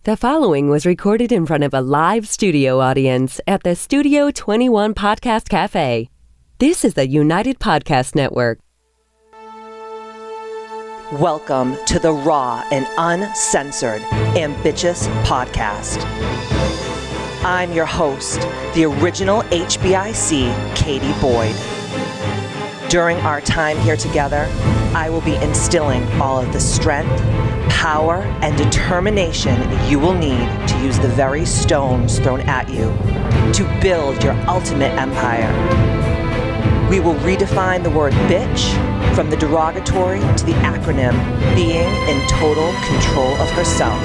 The following was recorded in front of a live studio audience at the Studio 21 Podcast Cafe. This is the United Podcast Network. Welcome to the raw and uncensored Ambitchious podcast. I'm your host, the original HBIC, Katie Boyd. During our time here together, I will be instilling all of the strength, power, and determination you will need to use the very stones thrown at you to build your ultimate empire. We will redefine the word bitch from the derogatory to the acronym being in total control of herself.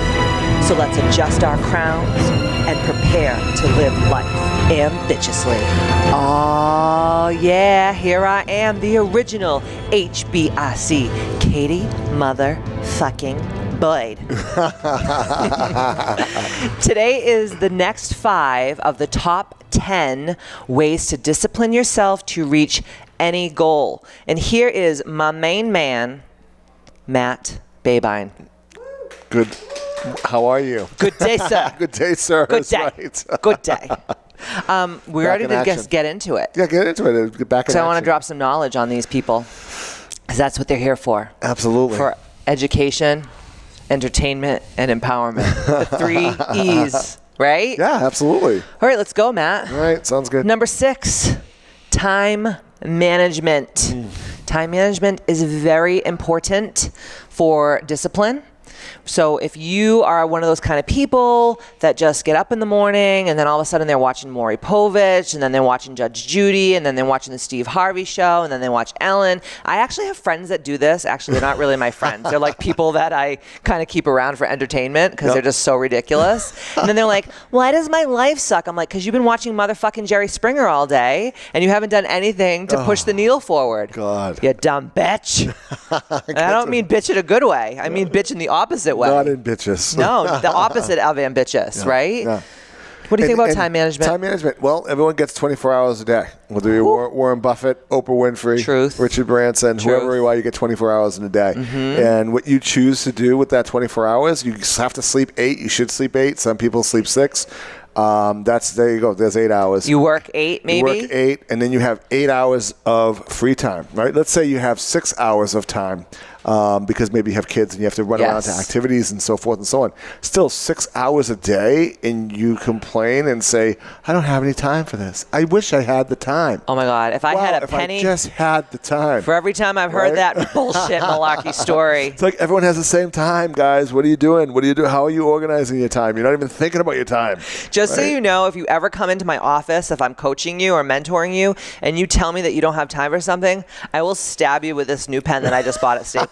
So let's adjust our crowns and prepare to live life ambitiously. Oh yeah, here I am, the original HBIC, Katie motherfucking Boyd. Today is the next 5 of the top 10 ways to discipline yourself to reach any goal. And here is my main man, Matt Babine. Good. How are you? Good day, sir. Good day, sir. Good day. Right. Good day. We're ready to get into it. Yeah, get into it. Get back in So I want to drop some knowledge on these people, because that's what they're here for. Absolutely. For education, entertainment, and empowerment. The 3 E's, right? Yeah, absolutely. All right, let's go, Matt. All right, sounds good. Number 6, time management. Time management is very important for discipline. So if you are one of those kind of people that just get up in the morning and then all of a sudden they're watching Maury Povich and then they're watching Judge Judy and then they're watching the Steve Harvey show and then they watch Ellen. I actually have friends that do this. Actually, they're not really my friends. They're like people that I kind of keep around for entertainment because they're just so ridiculous. And then they're like, why does my life suck? I'm like, because you've been watching motherfucking Jerry Springer all day and you haven't done anything to push the needle forward. God. You dumb bitch. And I don't mean bitch in a good way. I mean bitch in the opposite way. Not ambitious. No, the opposite of ambitious, right? Yeah. What do you think about time management? Time management. Well, everyone gets 24 hours a day. Whether you're Warren Buffett, Oprah Winfrey, Truth. Richard Branson, whoever you are, you get 24 hours in a day. Mm-hmm. And what you choose to do with that 24 hours, you have to sleep 8. You should sleep 8. Some people sleep 6. There you go. There's 8 hours. You work 8, maybe? You work 8, and then you have 8 hours of free time, right? Let's say you have 6 hours of time because maybe you have kids and you have to run around to activities and so forth and so on. Still 6 hours a day, and you complain and say, I don't have any time for this. I wish I had the time. Oh, my God. If I had a penny. If I just had the time. For every time I've heard that bullshit malarkey story. It's like everyone has the same time, guys. What are you doing? What do you do? How are you organizing your time? You're not even thinking about your time. Just so you know, if you ever come into my office, if I'm coaching you or mentoring you, and you tell me that you don't have time for something, I will stab you with this new pen that I just bought at Staples.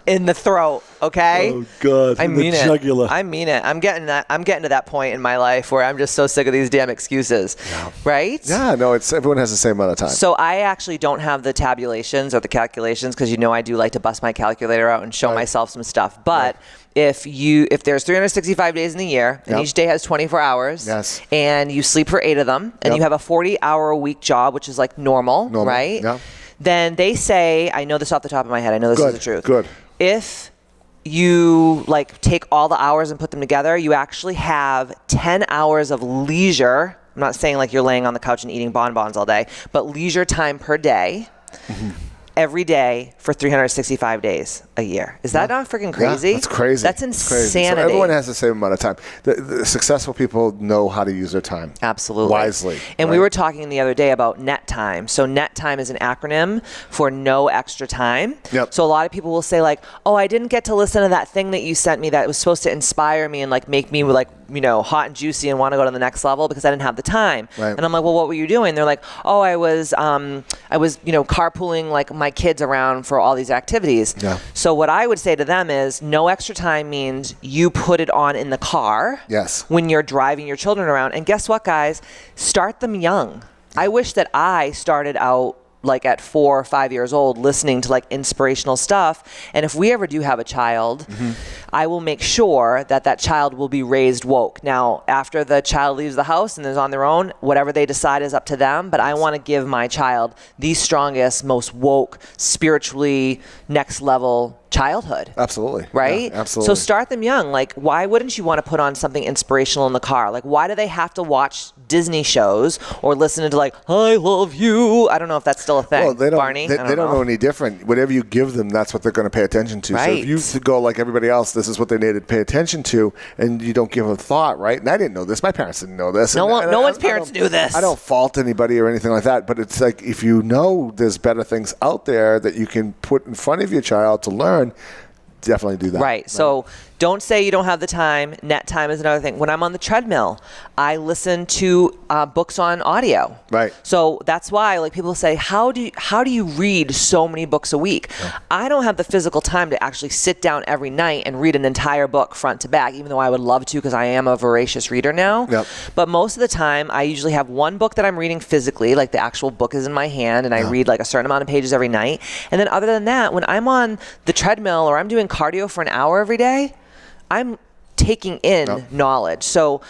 In the throat, okay? Oh God! I mean the jugular. I mean it. I'm getting to that point in my life where I'm just so sick of these damn excuses, right? Yeah, no, everyone has the same amount of time. So I actually don't have the tabulations or the calculations because I do like to bust my calculator out and show myself some stuff. But if there's 365 days in the year and each day has 24 hours, and you sleep for 8 of them, and you have a 40-hour-a-week job, which is like normal. Right? Yeah. Then they say, I know this off the top of my head, I know this is the truth. Good. If you take all the hours and put them together, you actually have 10 hours of leisure. I'm not saying you're laying on the couch and eating bonbons all day, but leisure time per day. Mm-hmm. Every day for 365 days a year. Is that not freaking crazy? Yeah, that's crazy. That's insanity. So everyone has the same amount of time. The successful people know how to use their time. Absolutely. Wisely. And we were talking the other day about net time. So net time is an acronym for no extra time. Yep. So a lot of people will say I didn't get to listen to that thing that you sent me that was supposed to inspire me and make me hot and juicy and want to go to the next level because I didn't have the time. Right. And I'm like, well, what were you doing? They're like, oh, I was carpooling my kids around for all these activities. Yeah. So what I would say to them is no extra time means you put it on in the car when you're driving your children around. And guess what, guys? Start them young. I wish that I started out at 4 or 5 years old listening to inspirational stuff. And if we ever do have a child, I will make sure that child will be raised woke. Now, after the child leaves the house and is on their own, whatever they decide is up to them. But I want to give my child the strongest, most woke, spiritually next level childhood. Absolutely. Right? Yeah, absolutely. So start them young. Like, why wouldn't you want to put on something inspirational in the car? Like, why do they have to watch Disney shows or listen to like, I love you? I don't know if that's still a thing. Well, they don't, Barney? they don't know any different. Whatever you give them, that's what they're going to pay attention to. Right. So if you go like everybody else, this is what they need to pay attention to, and you don't give them thought, right? And I didn't know this. My parents didn't know this. No one's parents knew this. I don't fault anybody or anything like that, but it's like if you know there's better things out there that you can put in front of your child to learn, definitely do that. Right. So don't say you don't have the time. Net time is another thing. When I'm on the treadmill, I listen to books on audio. Right. So that's why, like, people say, how do you read so many books a week? Yeah. I don't have the physical time to actually sit down every night and read an entire book front to back, even though I would love to because I am a voracious reader now. Yep. But most of the time, I usually have one book that I'm reading physically, like the actual book is in my hand, and I read like a certain amount of pages every night. And then other than that, when I'm on the treadmill or I'm doing cardio for an hour every day, I'm taking in knowledge. So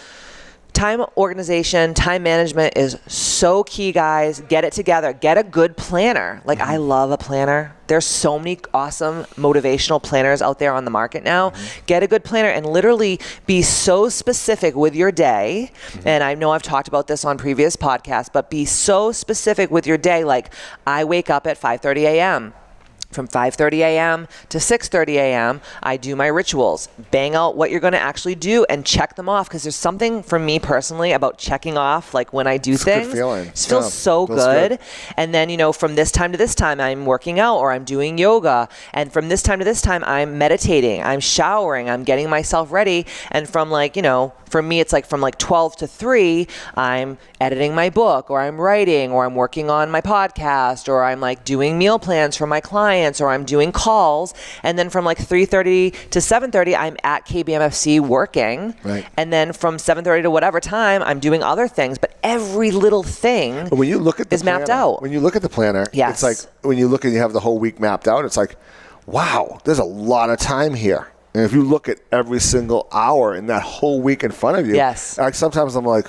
time organization, time management is so key, guys. Get it together. Get a good planner. Like, I love a planner. There's so many awesome motivational planners out there on the market now. Get a good planner and literally be so specific with your day. And I know I've talked about this on previous podcasts, but be so specific with your day. Like, I wake up at 5:30 a.m. From 5:30 a.m. to 6:30 a.m., I do my rituals. Bang out what you're going to actually do and check them off, because there's something for me personally about checking off, like when I do things. Good feeling. It feels so good. And then, from this time to this time, I'm working out or I'm doing yoga. And from this time to this time, I'm meditating, I'm showering, I'm getting myself ready. And from for me, it's like from 12 to 3, I'm editing my book, or I'm writing, or I'm working on my podcast, or I'm doing meal plans for my clients, or I'm doing calls. And then from 3:30 to 7:30, I'm at KBMFC working. Right. And then from 7:30 to whatever time, I'm doing other things. But every little thing when you look at the is mapped out. When you look at the planner, yes. It's like when you look and you have the whole week mapped out, it's like, wow, there's a lot of time here. And if you look at every single hour in that whole week in front of you, yes. Sometimes I'm like,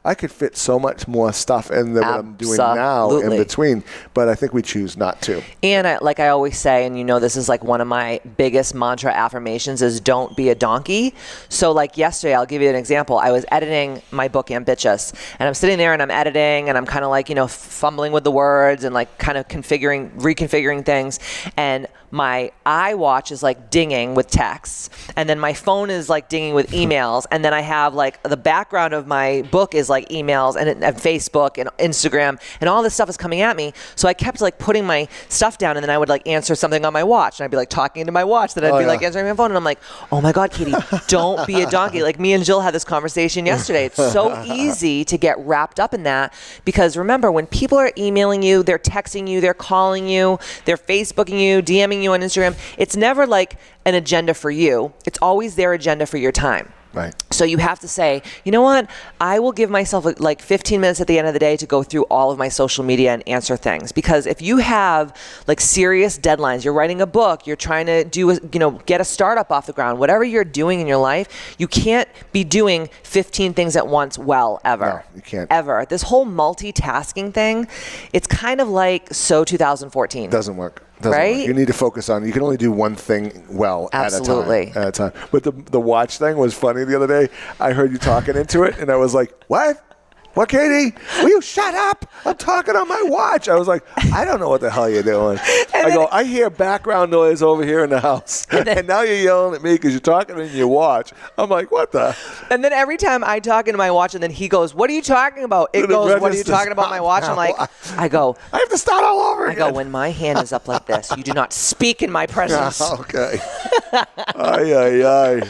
I could fit so much more stuff in than what I'm doing now in between. But I think we choose not to. And I always say, and this is one of my biggest mantra affirmations is don't be a donkey. So yesterday, I'll give you an example. I was editing my book, Ambitchious, and I'm sitting there and I'm editing and I'm kind of fumbling with the words and kind of reconfiguring things. And my iWatch is dinging with texts, and then my phone is dinging with emails, and then I have the background of my book is emails and Facebook and Instagram, and all this stuff is coming at me. So I kept putting my stuff down, and then I would answer something on my watch, and I'd be talking into my watch, then I'd be answering my phone, and I'm like, oh my God, Katie, don't be a donkey. Me and Jill had this conversation yesterday. It's so easy to get wrapped up in that, because remember, when people are emailing you, they're texting you, they're calling you, they're Facebooking you, DMing you on Instagram, it's never an agenda for you. It's always their agenda for your time. Right. So you have to say, you know what? I will give myself 15 minutes at the end of the day to go through all of my social media and answer things. Because if you have serious deadlines, you're writing a book, you're trying to get a startup off the ground, whatever you're doing in your life, you can't be doing 15 things at once ever. No, you can't. Ever. This whole multitasking thing, it's kind of 2014. Doesn't work. Right? Work. You need to focus on, you can only do one thing Absolutely. at a time. But the watch thing was funny the other day. I heard you talking into it, and I was like, what? What, Katie? Will you shut up? I'm talking on my watch. I was like, I don't know what the hell you're doing. I hear background noise over here in the house. And now you're yelling at me because you're talking in your watch. I'm like, what the? And then every time I talk into my watch and then he goes, what are you talking about? It goes, what are you talking about my watch? I'm like, I have to start all over again. I go, when my hand is up like this, you do not speak in my presence. Okay. Ay.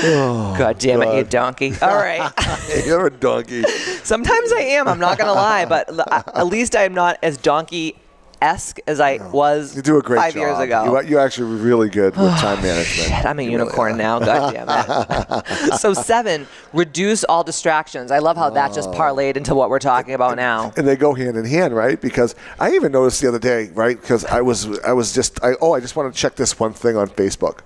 Oh, God damn it, you donkey. All right. You're a donkey. Sometimes I am. I'm not going to lie, but at least I'm not as donkey-esque as I was you do a great 5 years ago. You're actually really good with time management. Shit, I'm a unicorn now. God damn it. So 7, reduce all distractions. I love how that just parlayed into what we're talking about now. And they go hand in hand, right? Because I even noticed the other day, right? Because I just want to check this one thing on Facebook.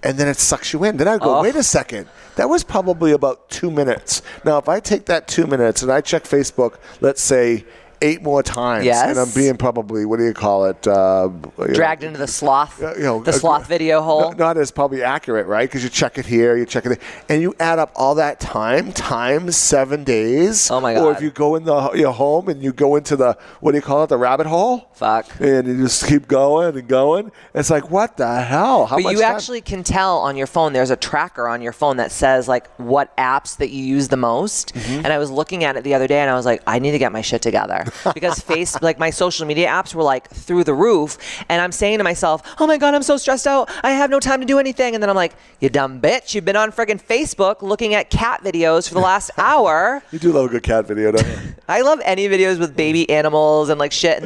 And then it sucks you in. Then I go, wait a second. That was probably about 2 minutes. Now, if I take that 2 minutes and I check Facebook, let's say 8 more times. Yes. And I'm being probably, what do you call it? Dragged into the sloth, the sloth video hole. Not as probably accurate, right? Because you check it here, you check it there. And you add up all that time times 7 days. Oh, my God. Or if you go in your home and you go into the, what do you call it, the rabbit hole? Fuck. And you just keep going and going. It's like, what the hell? How but much you time? actually can tell on your phone. There's a tracker on your phone that says like what apps that you use the most. And I was looking at it the other day and I was like, I need to get my shit together because like my social media apps were like through the roof. And I'm saying to myself, oh my God, I'm so stressed out. I have no time to do anything. And then I'm like, you dumb bitch. You've been on friggin' Facebook looking at cat videos for the last hour. You do love a good cat video, don't you? I love any videos with baby animals and like shit. And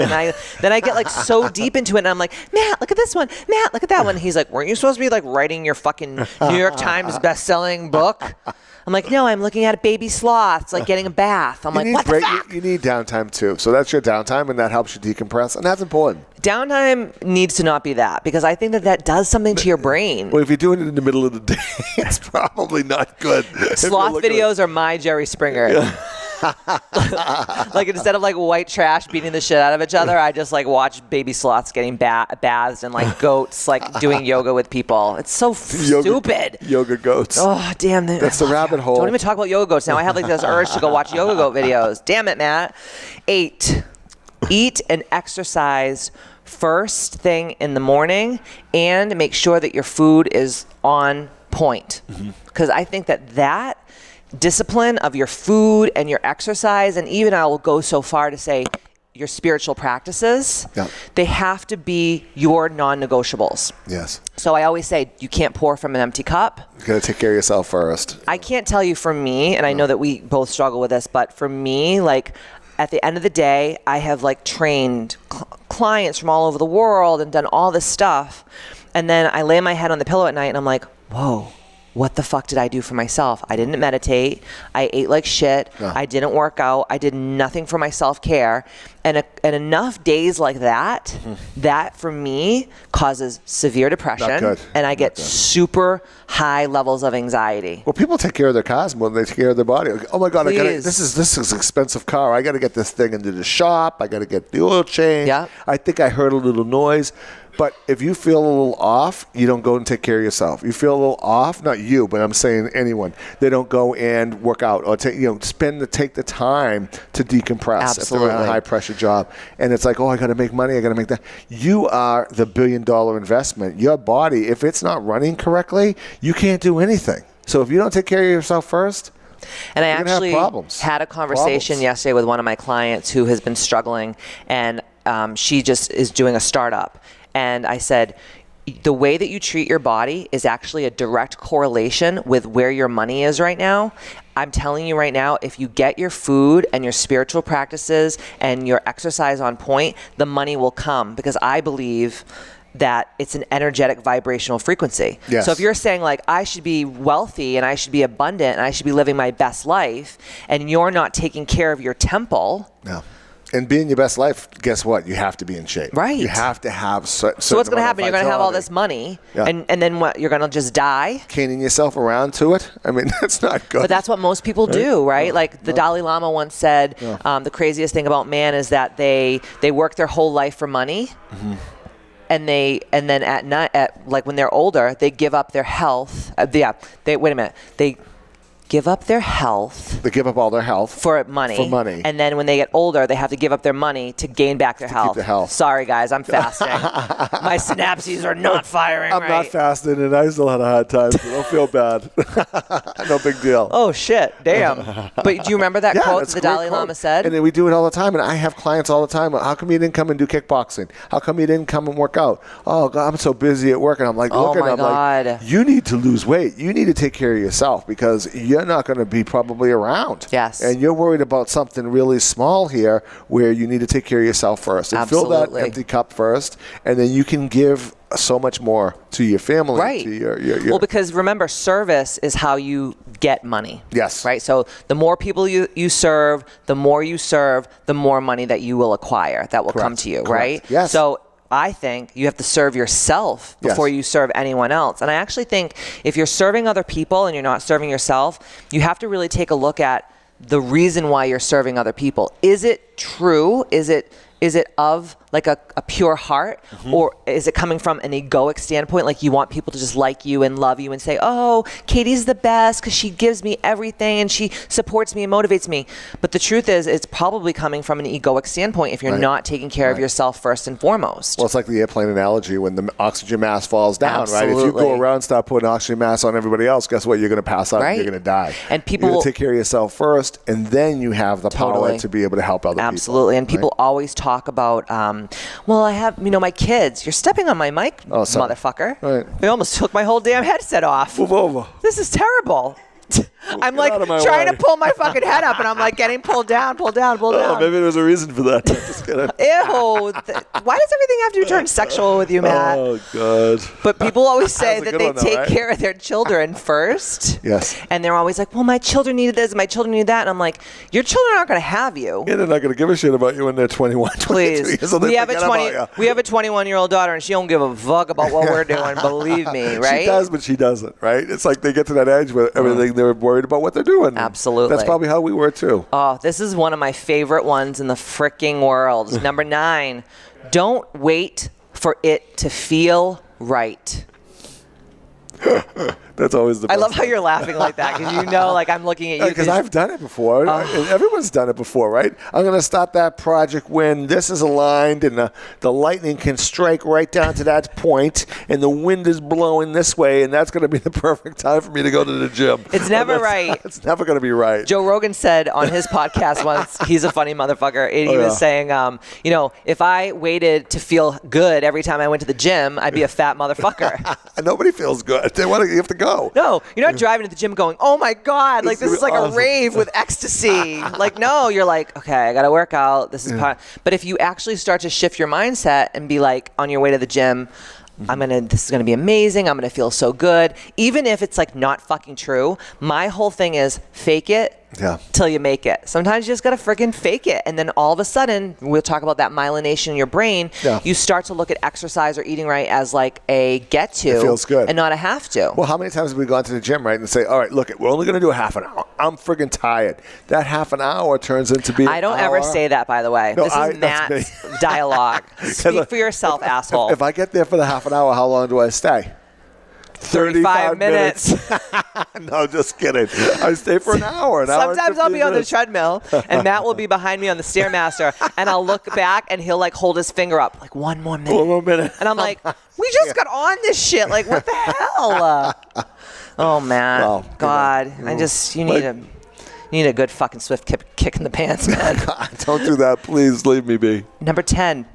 then I get like so deep into it and I'm like, Matt, look at this one. Matt, look at that one. He's like, weren't you supposed to be like writing your fucking New York Times best-selling book? I'm like, no, I'm looking at baby sloths, like getting a bath. I'm like, what the fuck? You need downtime too. So that's your downtime, and that helps you decompress, and that's important. Downtime needs to not be that, because I think that does something to your brain. Well, if you're doing it in the middle of the day, it's probably not good. Sloth videos are my Jerry Springer. Yeah. Like instead of like white trash beating the shit out of each other, I just like watch baby sloths getting bathed and like goats like doing yoga with people. It's so stupid. Yoga goats. Oh damn! That's the rabbit hole. Don't even talk about yoga goats now. I have like this urge to go watch yoga goat videos. Damn it, Matt. 8. Eat and exercise first thing in the morning, and make sure that your food is on point. Because I think that discipline of your food and your exercise, and even I will go so far to say your spiritual practices, they have to be your non-negotiables. Yes. So I always say you can't pour from an empty cup. You got to take care of yourself first. I can't tell you for me, and I know that we both struggle with this, but for me, like at the end of the day, I have like trained clients from all over the world and done all this stuff. And then I lay my head on the pillow at night and I'm like, whoa. What the fuck did I do for myself? I didn't meditate. I ate like shit. I didn't work out. I did nothing for my self-care. And enough days like that, that for me causes severe depression. And I get super high levels of anxiety. Well, people take care of their cars more than they take care of their body. Like, oh my God, this is an expensive car. I got to get this thing into the shop. I got to get the oil change. Yeah. I think I heard a little noise. But if you feel a little off, you don't go and take care of yourself. You feel a little off, not you, but I'm saying anyone. They don't go and work out or take the time to decompress. Absolutely. If they're in a high pressure job. And it's like, oh, I got to make money. I got to make that. You are the $1 billion investment. Your body, if it's not running correctly, you can't do anything. So if you don't take care of yourself first, and I actually had a conversation yesterday with one of my clients who has been struggling, and she just is doing a startup. And I said, the way that you treat your body is actually a direct correlation with where your money is right now. I'm telling you right now, if you get your food and your spiritual practices and your exercise on point, the money will come, because I believe that it's an energetic vibrational frequency. Yes. So if you're saying like, I should be wealthy and I should be abundant and I should be living my best life, and you're not taking care of your temple. No. And being your best life, guess what? You have to be in shape. Right. You have to have So what's going to happen? You're going to have all this money, and then what? You're going to just die? Caning yourself around to it? I mean, that's not good. But that's what most people do, right? Like the Dalai Lama once said, the craziest thing about man is that they work their whole life for money. And then at night, like when they're older, they give up their health. They give up their health. They give up all their health for money. And then when they get older, they have to give up their money to gain back their health. Keep their health. Sorry, guys, I'm fasting. My synapses are not firing I'm not fasting, and I still had a hard time, so don't feel bad. No big deal. Oh, shit. Damn. But do you remember that quote that the Dalai Lama said? And then we do it all the time, and I have clients all the time. How come you didn't come and do kickboxing? How come you didn't come and work out? Oh, God, I'm so busy at work. And I'm like, like, you need to lose weight. You need to take care of yourself, because you're not going to be probably around. Yes. And you're worried about something really small here where you need to take care of yourself first. And fill that empty cup first, and then you can give so much more to your family. Right. To your well, because remember, service is how you get money. Yes. Right? So the more people you serve, the more money that you will acquire that will come to you, right? Yes. So I think you have to serve yourself before you serve anyone else. And I actually think if you're serving other people and you're not serving yourself, you have to really take a look at the reason why you're serving other people. Is it true? Is it of like a pure heart, or is it coming from an egoic standpoint? Like you want people to just like you and love you and say, oh, Katie's the best because she gives me everything and she supports me and motivates me. But the truth is, it's probably coming from an egoic standpoint if you're not taking care of yourself first and foremost. Well, it's like the airplane analogy when the oxygen mask falls down, right? If you go around and start putting oxygen masks on everybody else, guess what? You're going to pass out and you're going to die. And people will take care of yourself first, and then you have the power to be able to help other people. Absolutely. And people always talk about, well, I have, my kids. You're stepping on my mic, motherfucker. Right. They almost took my whole damn headset off. Move over. This is terrible. I'm like trying to pull my fucking head up, and I'm like getting pulled down. Oh, maybe there's a reason for that. Just kidding. Ew. Why does everything have to turn sexual with you, Matt? Oh, God. But people always say that they take care of their children first. Yes. And they're always like, well, my children needed this, my children need that. And I'm like, your children aren't going to have you. Yeah, they're not going to give a shit about you when they're 21, 22 years old. We have a 21-year-old daughter, and she don't give a fuck about what we're doing, believe me, right? She does, but she doesn't, right? It's like they get to that age where everything they're worried about what they're doing. Absolutely. That's probably how we were too. Oh, this is one of my favorite ones in the freaking world. Number 9, don't wait for it to feel right. That's always the best. I love how you're laughing like that because like I'm looking at you. Because I've done it before. Everyone's done it before, right? I'm going to start that project when this is aligned and the lightning can strike right down to that point and the wind is blowing this way, and that's going to be the perfect time for me to go to the gym. It's never right. It's never going to be right. Joe Rogan said on his podcast once, he's a funny motherfucker, and he was saying, if I waited to feel good every time I went to the gym, I'd be a fat motherfucker. Nobody feels good. You have to go. No, you're not driving to the gym going, oh my God, like this is like awesome. A rave with ecstasy. Like, no, you're like, okay, I got to work out. This is part. But if you actually start to shift your mindset and be like on your way to the gym, this is gonna be amazing. I'm gonna feel so good. Even if it's like not fucking true, my whole thing is fake it till you make it. Sometimes you just gotta freaking fake it, and then all of a sudden, we'll talk about that myelination in your brain. You start to look at exercise or eating right as like a get to. It feels good, and not a have to. Well, how many times have we gone to the gym, right, and say, all right, look, we're only gonna do a half an hour. I'm friggin' tired. That half an hour turns into being. I don't ever say that, by the way. No, this is Matt's dialogue. Speak for yourself, asshole. If I get there for the half an hour, how long do I stay? 35 minutes. No, just kidding. I stay for an hour. Sometimes I'll be on the treadmill, and Matt will be behind me on the Stairmaster, and I'll look back, and he'll like hold his finger up, like 1 more minute. 1 more minute. And I'm like, we just got on this shit. Like, what the hell? Oh, Matt. Well, God. You need a good fucking swift kick in the pants, man. God, don't do that. Please leave me be. Number 10.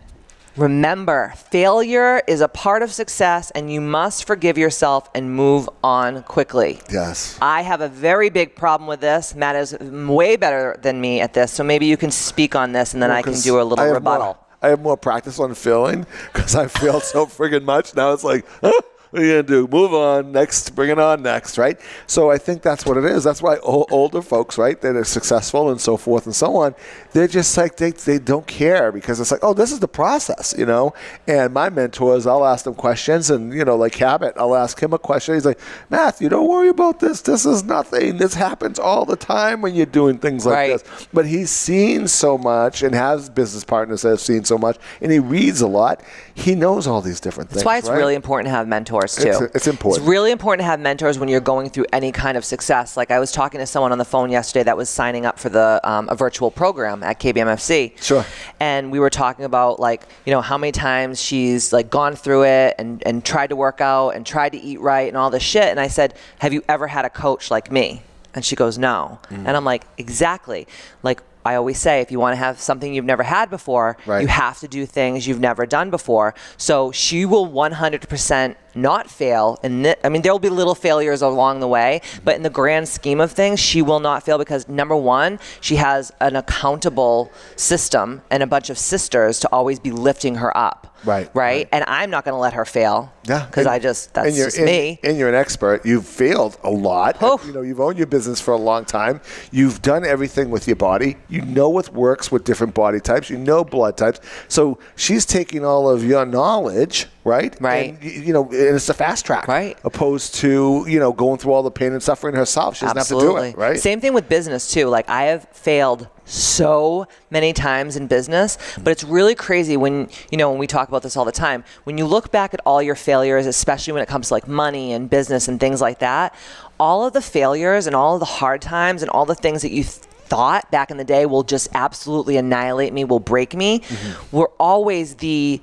Remember, failure is a part of success, and you must forgive yourself and move on quickly. Yes. I have a very big problem with this. Matt is way better than me at this, so maybe you can speak on this, and then I can do a little rebuttal. I have more practice on failing because I failed so friggin' much. Now it's like, what are you going to do? Move on. Next. Bring it on next, right? So I think that's what it is. That's why older folks, right, that are successful and so forth and so on, they're just like, they don't care because it's like, oh, this is the process, And my mentors, I'll ask them questions and, like Habit, I'll ask him a question. He's like, Matthew, don't worry about this. This is nothing. This happens all the time when you're doing things like this. But he's seen so much and has business partners that have seen so much, and he reads a lot. He knows all these different things. That's why it's really important to have mentors. Too. It's important. It's really important to have mentors when you're going through any kind of success. Like I was talking to someone on the phone yesterday that was signing up for a virtual program at KBMFC. Sure. And we were talking about how many times she's like gone through it and tried to work out and tried to eat right and all this shit. And I said, have you ever had a coach like me? And she goes, no. And I'm like, exactly. Like I always say, if you want to have something you've never had before, you have to do things you've never done before. So she will 100% not fail. And there will be little failures along the way, but in the grand scheme of things, she will not fail because number one, she has an accountable system and a bunch of sisters to always be lifting her up. Right. And I'm not going to let her fail. Yeah. Because that's just me. And you're an expert. You've failed a lot. You've owned your business for a long time. You've done everything with your body. You know what works with different body types. You know blood types. So she's taking all of your knowledge right? Right. And, and it's a fast track. Right. Opposed to, going through all the pain and suffering herself. She doesn't Absolutely. have to do it, right? Same thing with business, too. Like, I have failed so many times in business, but it's really crazy when we talk about this all the time. When you look back at all your failures, especially when it comes to like money and business and things like that, all of the failures and all of the hard times and all the things that you thought back in the day will just absolutely annihilate me, will break me, were always the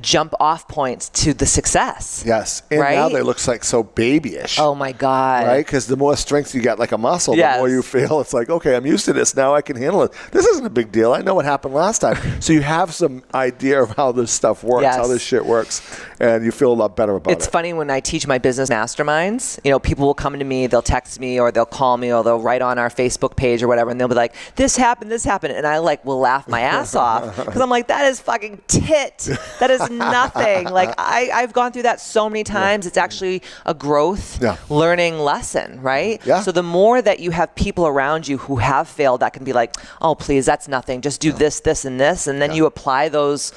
jump off points to the success. Yes. And right? now they look like so babyish. Oh my God. Right? Because the more strength you got like a muscle, Yes. the more you feel it's like, okay, I'm used to this. Now I can handle it. This isn't a big deal. I know what happened last time. So you have some idea of how this stuff works, Yes. how this shit works, and you feel a lot better about it. It's funny when I teach my business masterminds, people will come to me, they'll text me or they'll call me or they'll write on our Facebook page or whatever, and they'll be like, this happened. And I will laugh my ass off because I'm like, that is fucking tit. That is nothing. Like I've gone through that so many times. It's actually a growth learning lesson, right? Yeah. So the more that you have people around you who have failed that can be like, oh, please, that's nothing. Just do this, this, and this. And then you apply those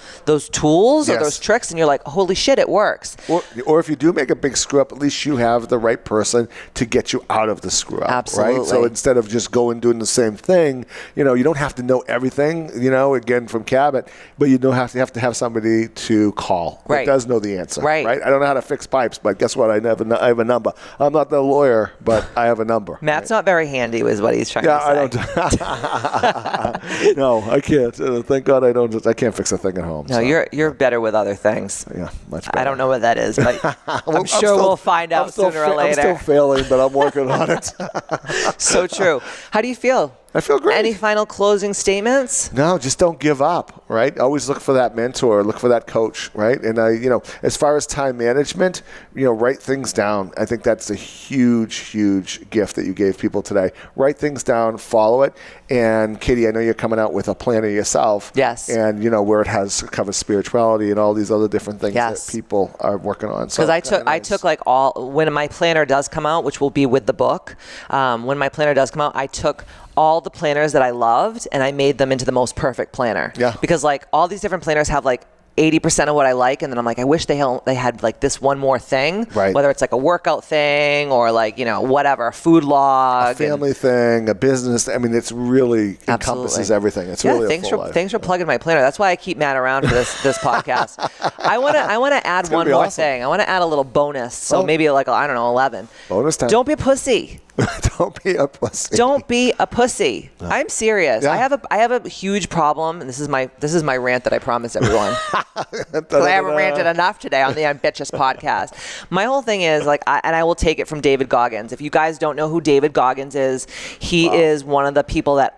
tools or those tricks and you're like, holy shit, it works. Or if you do make a big screw up, at least you have the right person to get you out of the screw up. Absolutely. Right? So instead of just doing the same thing, you don't have to know everything, again from Cabot, but you don't have to have somebody to call. Right. That does know the answer. Right. I don't know how to fix pipes, but guess what? I have a number. I'm not the lawyer, but I have a number. Matt's not very handy is what he's trying to say. I don't. No, I can't. Thank God I don't. I can't fix a thing at home. No, so. you're better with other things. Yeah, much better. I don't know what that is, but I'm sure we'll find out sooner or later. I'm still failing, but I'm working on it. So true. How do you feel? I feel great. Any final closing statements? No, just don't give up, right? Always look for that mentor, look for that coach, right? And as far as time management, write things down. I think that's a huge, huge gift that you gave people today. Write things down, follow it. And Katie, I know you're coming out with a planner yourself. Yes. And where it covers spirituality and all these other different things that people are working on. Because I took like when my planner does come out, which will be with the book, when my planner does come out, I took all the planners that I loved and I made them into the most perfect planner. Yeah. Because like all these different planners have like 80% of what I like, and then I'm like, I wish they had like this one more thing, right? Whether it's like a workout thing or like whatever, a food log, a family thing, a business. I mean, it's really encompasses everything. It's really thanks for plugging my planner. That's why I keep Matt around for this podcast. I want to add one more thing. I want to add a little bonus. So maybe like 11. Bonus time. Don't be a pussy. Don't be a pussy. Don't be a pussy. No. I'm serious. Yeah. I have a huge problem, and this is my rant that I promised everyone. Because I haven't ranted enough today on the Ambitchious podcast. My whole thing is I will take it from David Goggins. If you guys don't know who David Goggins is, he is one of the people that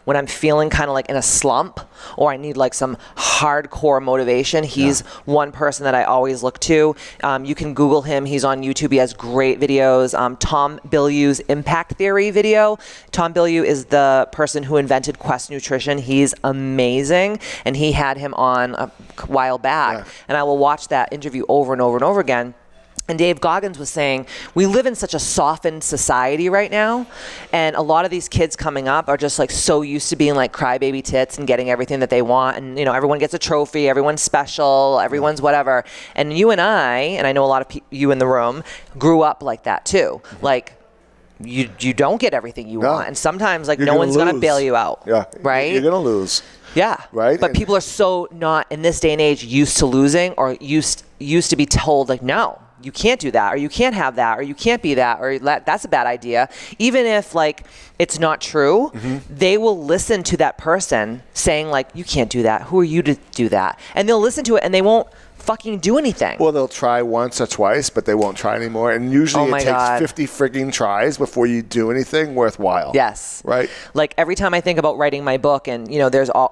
when I'm feeling kind of like in a slump or I need like some hardcore motivation, he's one person that I always look to. You can Google him. He's on YouTube. He has great videos. Tom Bilyeu's Impact Theory video. Tom Bilyeu is the person who invented Quest Nutrition. He's amazing, and he had him on a while back, and I will watch that interview over and over and over again. And Dave Goggins was saying, we live in such a softened society right now, and a lot of these kids coming up are just like so used to being like crybaby tits and getting everything that they want, and everyone gets a trophy, everyone's special, everyone's whatever. And you and I know a lot of you in the room grew up like that too. Like, you don't get everything you want, and sometimes like no one's gonna bail you out. Yeah, right. You're gonna lose. Yeah, right. But people are so not in this day and age used to losing, or used to be told like, no, you can't do that, or you can't have that, or you can't be that, or that's a bad idea. Even if like it's not true, they will listen to that person saying like, you can't do that. Who are you to do that? And they'll listen to it, and they won't fucking do anything. Well, they'll try once or twice, but they won't try anymore. And usually it takes 50 frigging tries before you do anything worthwhile. Yes. Right? Like every time I think about writing my book, and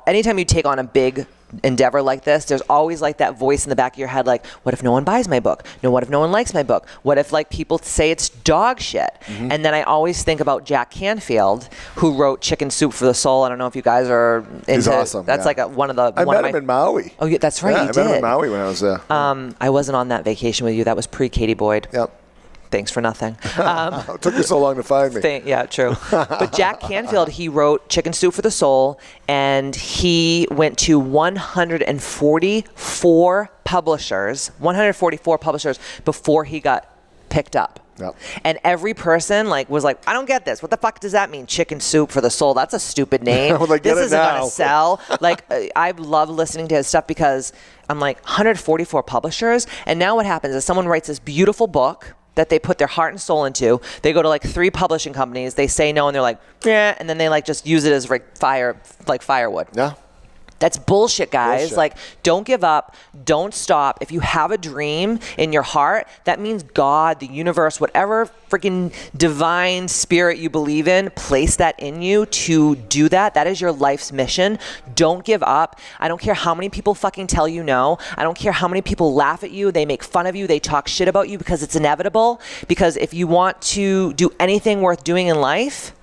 anytime you take on a big endeavor like this, there's always like that voice in the back of your head like, what if no one buys my book? No, what if no one likes my book? What if like people say it's dog shit? And then I always think about Jack Canfield, who wrote Chicken Soup for the Soul. I don't know if you guys are into. He's awesome. That's like one of the. I met him in Maui. Oh, yeah, that's right. You did. I met him in Maui when I was there. I wasn't on that vacation with you. That was pre Katie Boyd. Yep. Thanks for nothing. It took you so long to find me. Yeah, true. But Jack Canfield, he wrote Chicken Soup for the Soul, and he went to 144 publishers before he got picked up. Yep. And every person was like, I don't get this. What the fuck does that mean? Chicken Soup for the Soul. That's a stupid name. Well, this isn't going to sell. I love listening to his stuff because I'm like 144 publishers. And now what happens is someone writes this beautiful book that they put their heart and soul into. They go to 3 publishing companies. They say no, and they're like, yeah, and then they just use it as firewood. Yeah. That's bullshit, guys. Bullshit. Don't give up. Don't stop. If you have a dream in your heart, that means God, the universe, whatever freaking divine spirit you believe in, place that in you to do that. That is your life's mission. Don't give up. I don't care how many people fucking tell you no. I don't care how many people laugh at you. They make fun of you. They talk shit about you because it's inevitable. Because if you want to do anything worth doing in life,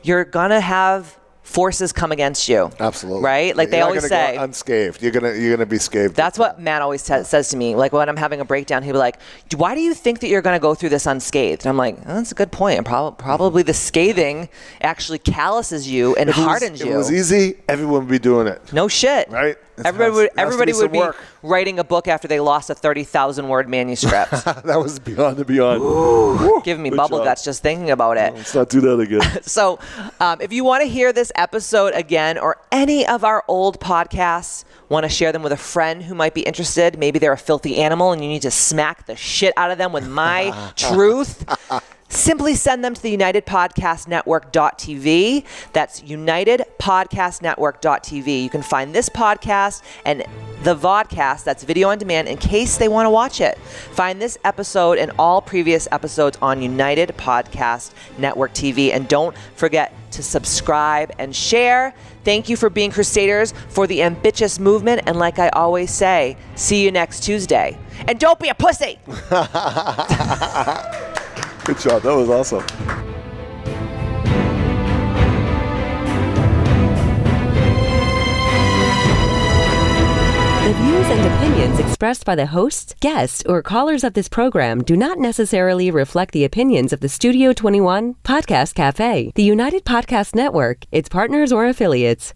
you're gonna have forces come against you. Absolutely. Right? They always say, go unscathed. You're gonna be scathed. That's what Matt always says to me. When I'm having a breakdown, he'll be like, why do you think that you're going to go through this unscathed? And I'm like, oh, that's a good point. And probably the scathing actually calluses you and hardens you. If it was easy, everyone would be doing it. No shit. Right? Everybody would be writing a book after they lost a 30,000 word manuscript. That was beyond the beyond. Giving me bubble guts just thinking about it. Let's not do that again. So if you want to hear this episode again or any of our old podcasts, want to share them with a friend who might be interested, maybe they're a filthy animal and you need to smack the shit out of them with my truth, simply send them to the UnitedPodcastNetwork.tv. That's UnitedPodcastNetwork.tv. You can find this podcast and the vodcast, that's video on demand, in case they want to watch it. Find this episode and all previous episodes on United Podcast Network TV. And don't forget to subscribe and share. Thank you for being crusaders for the Ambitchious movement. And like I always say, see you next Tuesday. And don't be a pussy! Good job. That was awesome. The views and opinions expressed by the hosts, guests, or callers of this program do not necessarily reflect the opinions of the Studio 21 Podcast Cafe, the United Podcast Network, its partners, or affiliates.